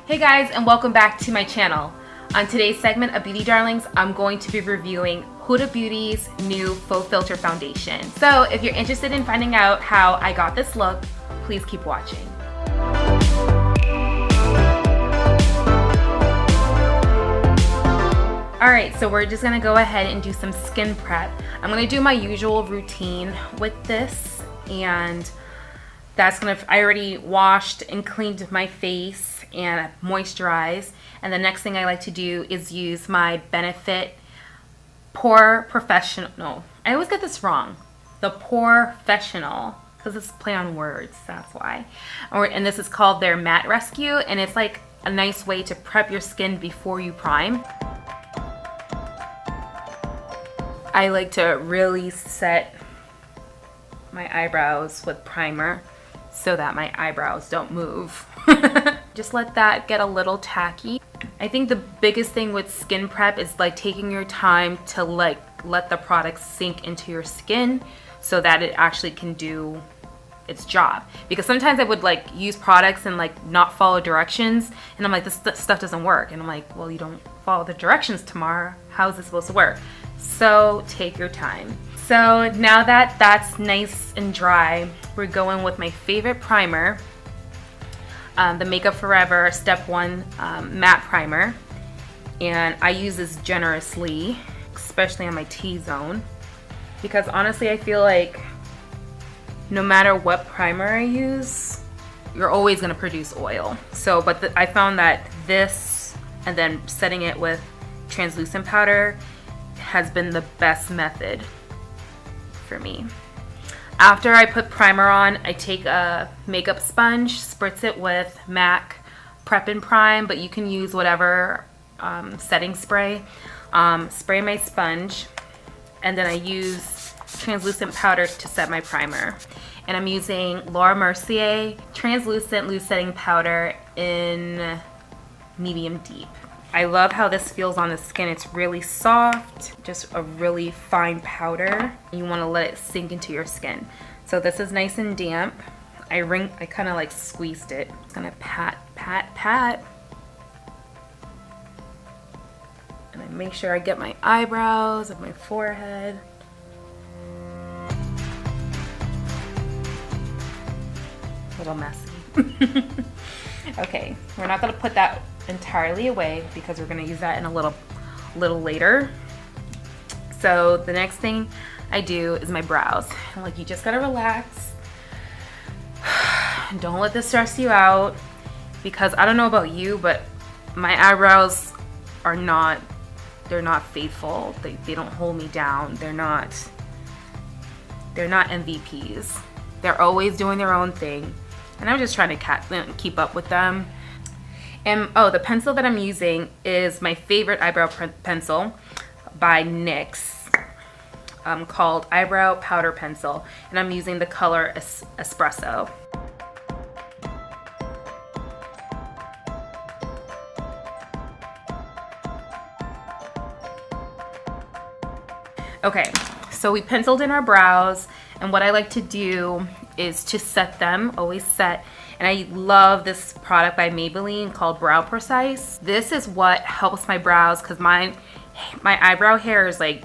Hey guys, and welcome back to my channel. On today's segment of Beauty Darlings, I'm going to be reviewing Huda Beauty's new Faux Filter Foundation. So if you're interested in finding out how I got this look, please keep watching. Alright, so we're just gonna go ahead and do some skin prep. I'm gonna do my usual routine with this, and I already washed and cleaned my face and moisturized, and the next thing I like to do is use my Benefit Pore Professional. No, I always get this wrong. The Pore Professional, because it's play on words, that's why. And this is called their Matte Rescue, and it's like a nice way to prep your skin before you prime. I like to really set my eyebrows with primer so that my eyebrows don't move. Just let that get a little tacky. I think the biggest thing with skin prep is like taking your time to let the product sink into your skin so that it actually can do its job. Because sometimes I would like use products and like not follow directions, and I'm like, this stuff doesn't work, and I'm like, well, you don't follow the directions, Tamara. How is this supposed to work? So take your time. So now that that's nice and dry, we're going with my favorite primer, the Makeup Forever Step 1 Matte Primer. And I use this generously, especially on my T-zone, because honestly I feel like no matter what primer I use, you're always going to produce oil. So, I found that this, and then setting it with translucent powder, has been the best method for me. After I put primer on, I take a makeup sponge, spritz it with MAC Prep and Prime, but you can use whatever setting spray. Spray my sponge, and then I use translucent powder to set my primer. And I'm using Laura Mercier translucent loose setting powder in medium deep. I love how this feels on the skin. It's really soft, just a really fine powder. You want to let it sink into your skin. So this is nice and damp. I kind of like squeezed it. I'm gonna pat, pat, pat. And I make sure I get my eyebrows and my forehead. A little messy. Okay, we're not gonna put that entirely away because we're going to use that in a little later. So the next thing I do is my brows. And like, you just gotta relax. Don't let this stress you out, because I don't know about you, but my eyebrows are not, they're not faithful. They don't hold me down. They're not MVPs. They're always doing their own thing, and I'm just trying to keep up with them. And oh, the pencil that I'm using is my favorite eyebrow pencil by NYX, called Eyebrow Powder Pencil, and I'm using the color Espresso. Okay, so we penciled in our brows, and what I like to do is to set them, always set. And I love this product by Maybelline called Brow Precise. This is what helps my brows, because my eyebrow hair is like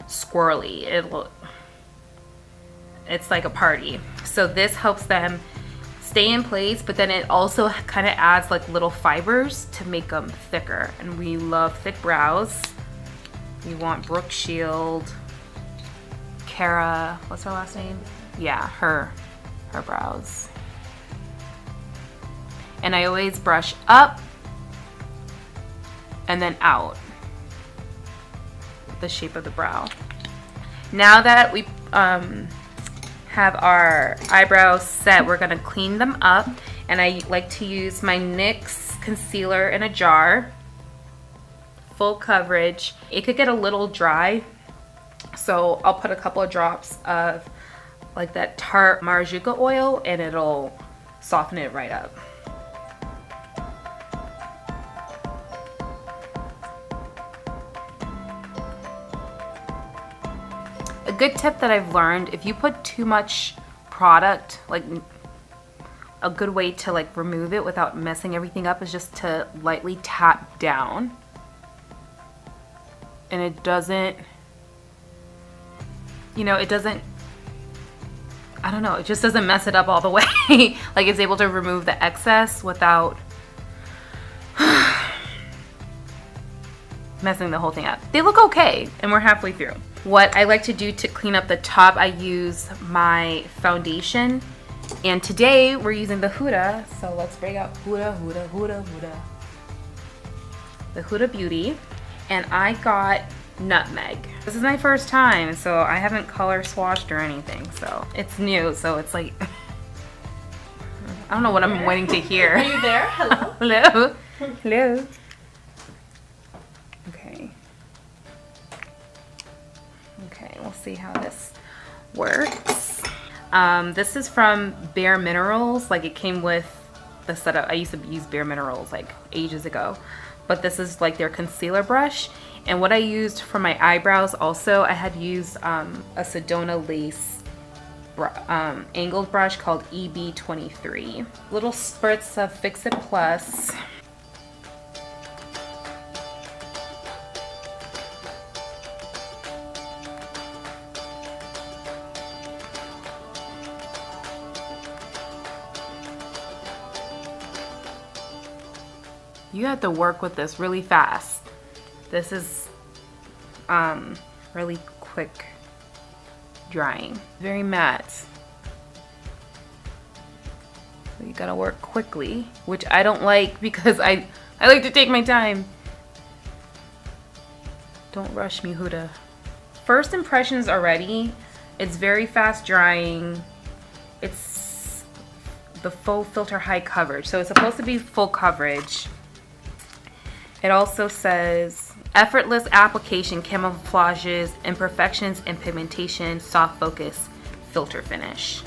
squirrely. It's like a party. So this helps them stay in place, but then it also kind of adds like little fibers to make them thicker. And we love thick brows. We want Brooke Shield, Cara, what's her last name? Yeah, her brows. And I always brush up and then out the shape of the brow. Now that we have our eyebrows set, we're gonna clean them up, and I like to use my NYX concealer in a jar, full coverage. It could get a little dry, so I'll put a couple of drops of like that Tarte Marajuka oil, and it'll soften it right up. A good tip that I've learned, if you put too much product, like a good way to like remove it without messing everything up is just to lightly tap down. And it doesn't, you know, it doesn't, I don't know, it just doesn't mess it up all the way. Like it's able to remove the excess without messing the whole thing up. They look okay, and we're halfway through. What I like to do to clean up the top, I use my foundation. And today we're using the Huda, so let's break out Huda. The Huda Beauty. And I got Nutmeg. This is my first time, so I haven't color swatched or anything, so it's new, so it's like, I don't know what I'm waiting to hear. Are you there? Hello? Hello? Hello? Okay. Okay, we'll see how this works. This is from Bare Minerals. Like it came with the setup. I used to use Bare Minerals like ages ago. But this is like their concealer brush. And what I used for my eyebrows also, I had used a Sedona Lace angled brush called EB23. Little spurts of Fix It Plus. You have to work with this really fast. This is really quick drying. Very matte. So you gotta work quickly, which I don't like because I like to take my time. Don't rush me, Huda. First impressions already, it's very fast drying. It's the Faux Filter High Coverage, so it's supposed to be full coverage. It also says, effortless application camouflages imperfections in pigmentation, soft focus, filter finish.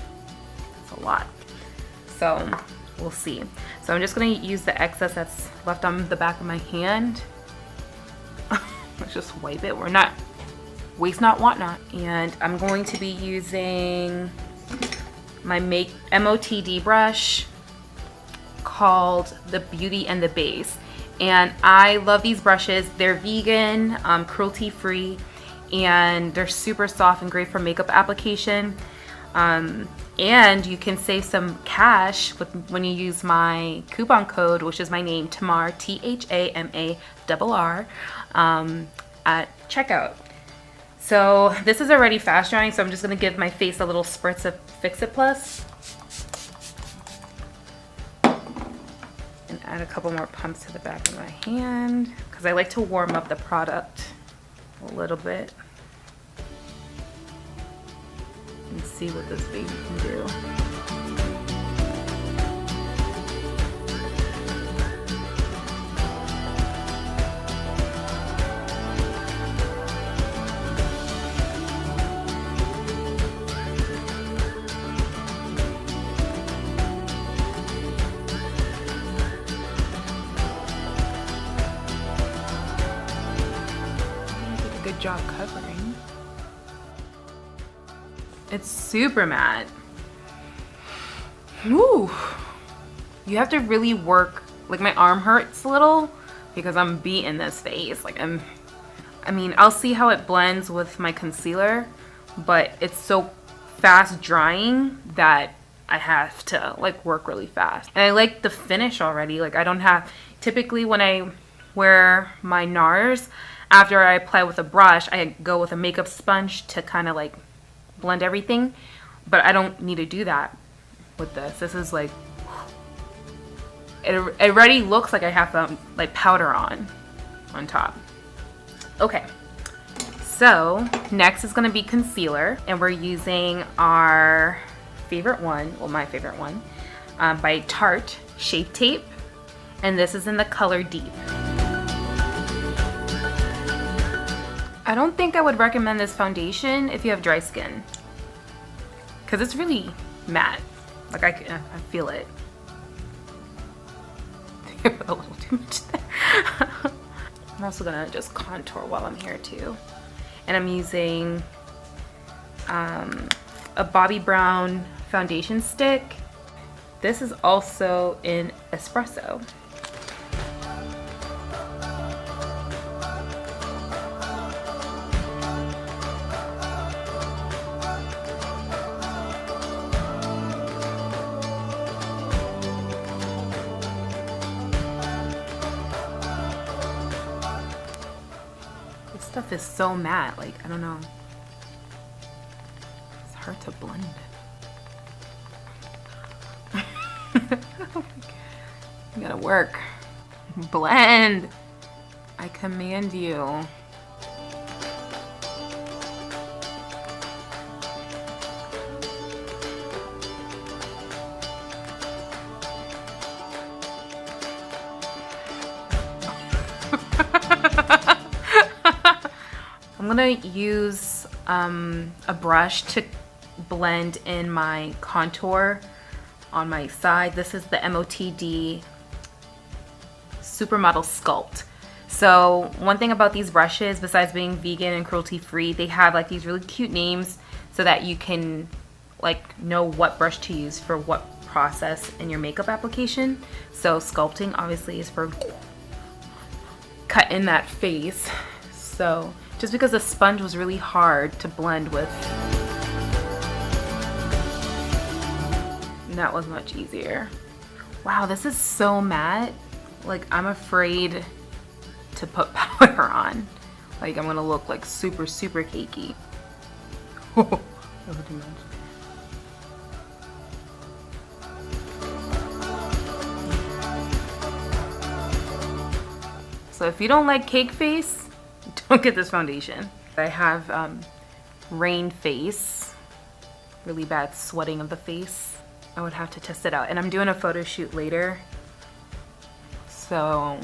That's a lot. So we'll see. So I'm just gonna use the excess that's left on the back of my hand. Let's just wipe it. We're not, waste not, want not. And I'm going to be using my MOTD brush called the Beauty and the Base. And I love these brushes. They're vegan, cruelty-free, and they're super soft and great for makeup application. And you can save some cash when you use my coupon code, which is my name, Tamar, THAMARR, at checkout. So this is already fast drying, so I'm just gonna give my face a little spritz of Fix It Plus. Add a couple more pumps to the back of my hand because I like to warm up the product a little bit and see what this baby can do. Good job covering. It's super matte. Woo! You have to really work. Like my arm hurts a little because I'm beating this face. Like I mean, I'll see how it blends with my concealer, but it's so fast drying that I have to like work really fast. And I like the finish already. Like I don't have, typically when I wear my NARS, after I apply with a brush, I go with a makeup sponge to kind of like blend everything, but I don't need to do that with this. This is like, it already looks like I have like powder on top. Okay, so next is gonna be concealer, and we're using our favorite one, well my favorite one, by Tarte Shape Tape, and this is in the color Deep. I don't think I would recommend this foundation if you have dry skin, because it's really matte. Like I feel it. I think I put a little too much there. I'm also gonna just contour while I'm here too. And I'm using a Bobbi Brown foundation stick. This is also in espresso. This stuff is so matte, like, I don't know. It's hard to blend. You gotta work. Blend. I command you. I'm gonna use a brush to blend in my contour on my side. This is the MOTD Supermodel Sculpt. So one thing about these brushes, besides being vegan and cruelty free, they have like these really cute names so that you can like know what brush to use for what process in your makeup application. So sculpting obviously is for cut in that face. So just because the sponge was really hard to blend with, that was much easier. Wow, this is so matte. Like, I'm afraid to put powder on. Like, I'm gonna look like super, super cakey. Oh, that was too much. So if you don't like cake face, don't get this foundation. I have rain face, really bad sweating of the face. I would have to test it out. And I'm doing a photo shoot later. So,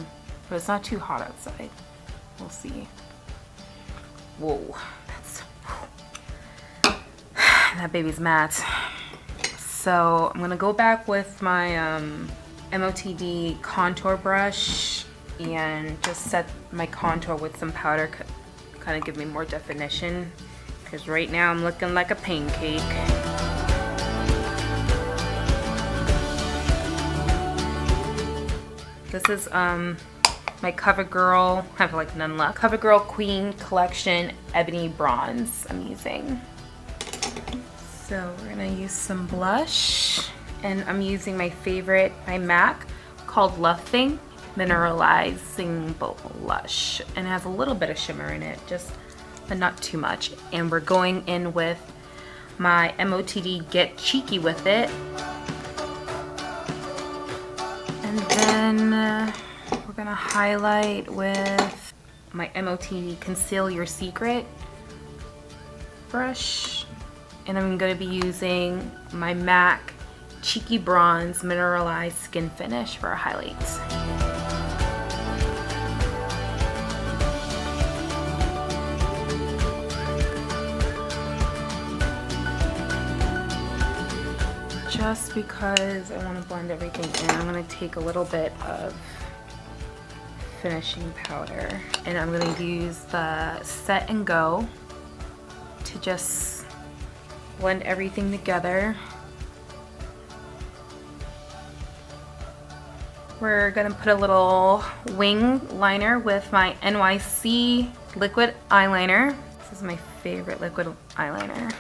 but it's not too hot outside. We'll see. Whoa, that baby's matte. So I'm gonna go back with my MOTD contour brush and just set my contour with some powder, kind of give me more definition. Because right now I'm looking like a pancake. This is my CoverGirl, I have like none left, CoverGirl Queen Collection Ebony Bronze I'm using. So we're gonna use some blush, and I'm using my favorite by MAC called Love Thing Mineralizing Blush, and it has a little bit of shimmer in it, but not too much. And we're going in with my MOTD Get Cheeky With It. And then we're gonna highlight with my MOTD Conceal Your Secret brush. And I'm gonna be using my MAC Cheeky Bronze Mineralized Skin Finish for highlights. Just because I want to blend everything in, I'm going to take a little bit of finishing powder, and I'm going to use the Set and Go to just blend everything together. We're going to put a little wing liner with my NYC liquid eyeliner. This is my favorite liquid eyeliner.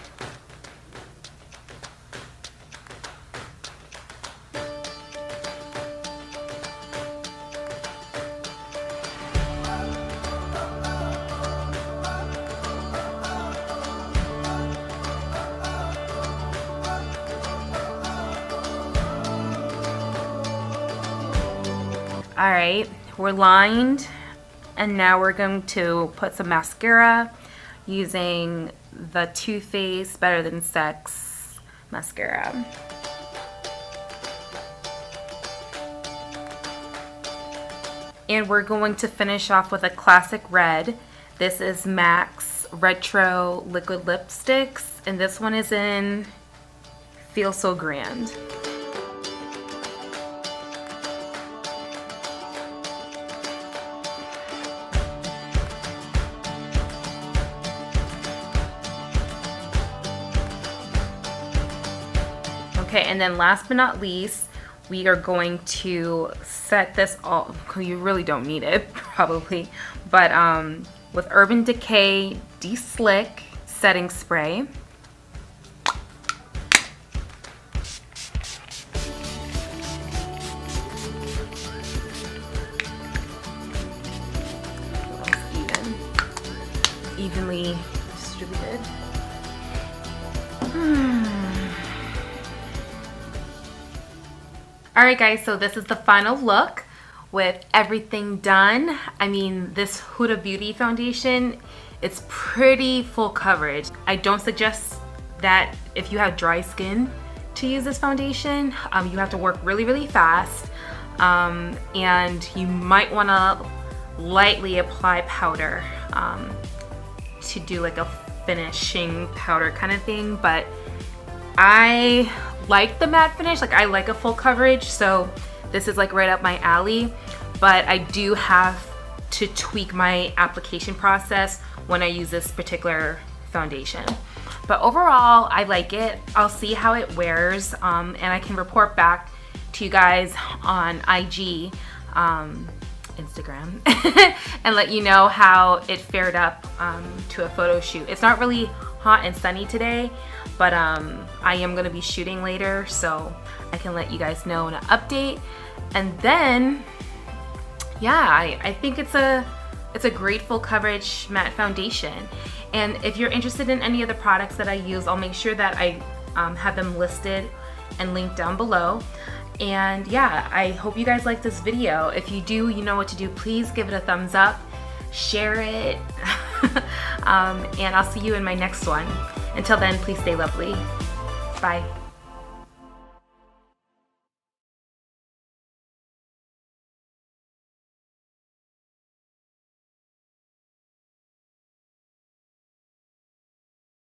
Alright, we're lined, and now we're going to put some mascara using the Too Faced Better Than Sex mascara. And we're going to finish off with a classic red. This is MAC's Retro Liquid Lipsticks, and this one is in Feel So Grand. Okay, and then last but not least, we are going to set this all, you really don't need it probably, but with Urban Decay De-Slick Setting Spray. Evenly distributed. Alright guys, so this is the final look with everything done. I mean, this Huda Beauty foundation, it's pretty full coverage. I don't suggest that if you have dry skin to use this foundation. You have to work really, really fast, and you might want to lightly apply powder to do like a finishing powder kind of thing, but I like the matte finish. Like, I like a full coverage, so this is like right up my alley, but I do have to tweak my application process when I use this particular foundation. But overall, I like it. I'll see how it wears, and I can report back to you guys on IG, Instagram, and let you know how it fared up to a photo shoot. It's not really hot and sunny today, but I am going to be shooting later, so I can let you guys know in an update. And then, yeah, I think it's a great full coverage matte foundation. And if you're interested in any of the products that I use, I'll make sure that I have them listed and linked down below. And yeah, I hope you guys like this video. If you do, you know what to do. Please give it a thumbs up, share it, and I'll see you in my next one. Until then, please stay lovely. Bye.